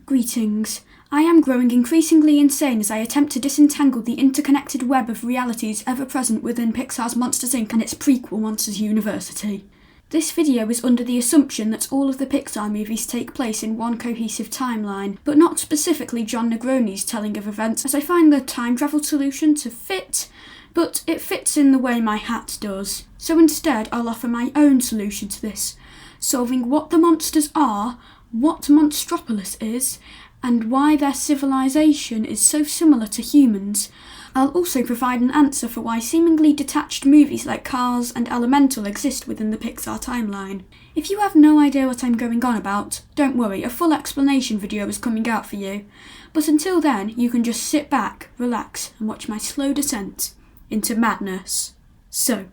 Greetings. I am growing increasingly insane as I attempt to disentangle the interconnected web of realities ever present within Pixar's Monsters Inc. and its prequel Monsters University. This video is under the assumption that all of the Pixar movies take place in one cohesive timeline, but not specifically John Negroni's telling of events, as I find the time travel solution to fit, but it fits in the way my hat does. So instead I'll offer my own solution to this, solving what the monsters are, what Monstropolis is, and why their civilization is so similar to humans. I'll also provide an answer for why seemingly detached movies like Cars and Elemental exist within the Pixar timeline. If you have no idea what I'm going on about, don't worry, a full explanation video is coming out for you. But until then, you can just sit back, relax, and watch my slow descent into madness. So,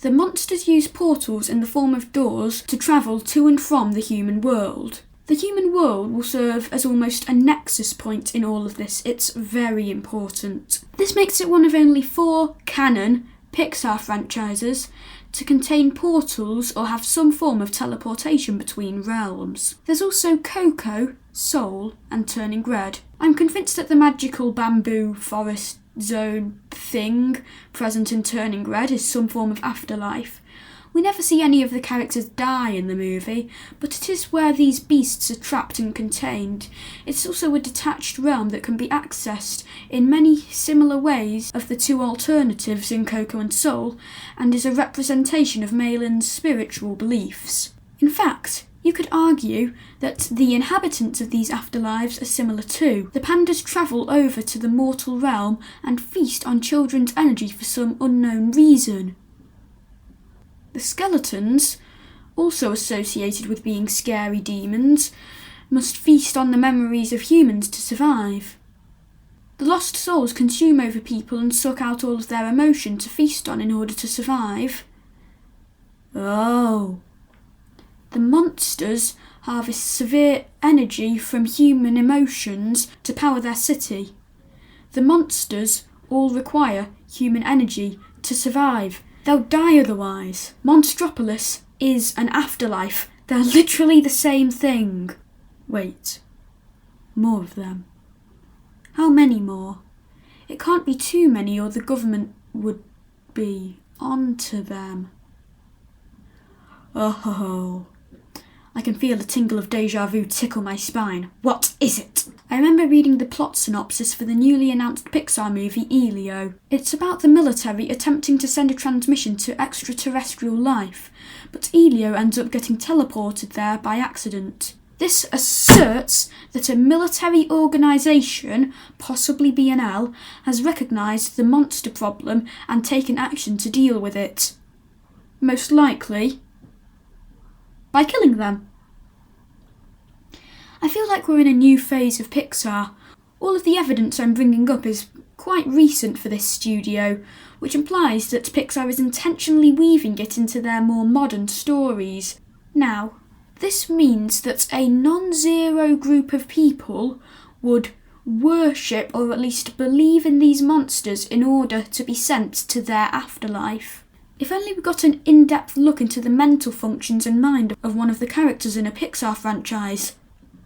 the monsters use portals in the form of doors to travel to and from the human world. The human world will serve as almost a nexus point in all of this. It's very important. This makes it one of only 4 canon Pixar franchises to contain portals or have some form of teleportation between realms. There's also Coco, Soul, and Turning Red. I'm convinced that the magical bamboo forest zone thing present in Turning Red is some form of afterlife. We never see any of the characters die in the movie, but it is where these beasts are trapped and contained. It's also a detached realm that can be accessed in many similar ways of the 2 alternatives in Coco and Soul, and is a representation of Malin's spiritual beliefs. In fact, you could argue that the inhabitants of these afterlives are similar too. The pandas travel over to the mortal realm and feast on children's energy for some unknown reason. The skeletons, also associated with being scary demons, must feast on the memories of humans to survive. The lost souls consume over people and suck out all of their emotion to feast on in order to survive. Oh. The monsters harvest severe energy from human emotions to power their city. The monsters all require human energy to survive. They'll die otherwise. Monstropolis is an afterlife. They're literally the same thing. Wait. More of them. How many more? It can't be too many or the government would be onto them. Oh. I can feel a tingle of deja vu tickle my spine. What is it? I remember reading the plot synopsis for the newly announced Pixar movie Elio. It's about the military attempting to send a transmission to extraterrestrial life, but Elio ends up getting teleported there by accident. This asserts that a military organisation, possibly BNL, has recognised the monster problem and taken action to deal with it. Most likely by killing them. I feel like we're in a new phase of Pixar. All of the evidence I'm bringing up is quite recent for this studio, which implies that Pixar is intentionally weaving it into their more modern stories. Now, this means that a non-zero group of people would worship or at least believe in these monsters in order to be sent to their afterlife. If only we got an in-depth look into the mental functions and mind of one of the characters in a Pixar franchise.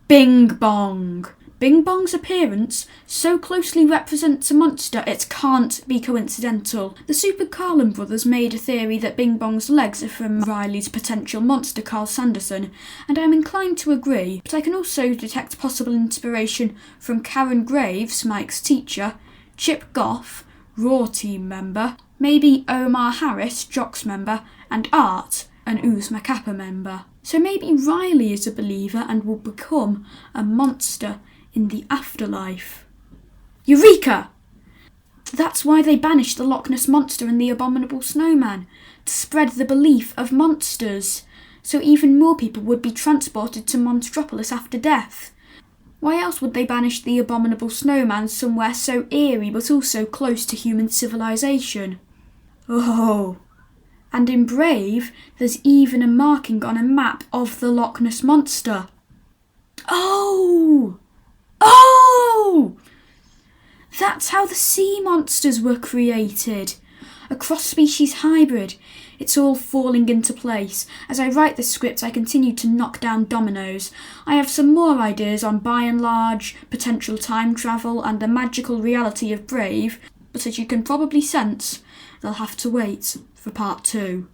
Bing Bong. Bing Bong's appearance so closely represents a monster it can't be coincidental. The Super Carlin brothers made a theory that Bing Bong's legs are from Riley's potential monster Carl Sanderson, and I'm inclined to agree, but I can also detect possible inspiration from Karen Graves, Mike's teacher, Chip Goff, Raw team member, maybe Omar Harris, Jock's member, and Art, an Ooze Macappa member. So maybe Riley is a believer and will become a monster in the afterlife. Eureka! That's why they banished the Loch Ness Monster and the Abominable Snowman, to spread the belief of monsters, so even more people would be transported to Monstropolis after death. Why else would they banish the Abominable Snowman somewhere so eerie but also close to human civilization? Oh, and in Brave, there's even a marking on a map of the Loch Ness Monster. Oh! That's how the sea monsters were created. a cross-species hybrid. It's all falling into place. As I write this script, I continue to knock down dominoes. I have some more ideas on by and large, potential time travel, and the magical reality of Brave, but as you can probably sense, they'll have to wait for part 2.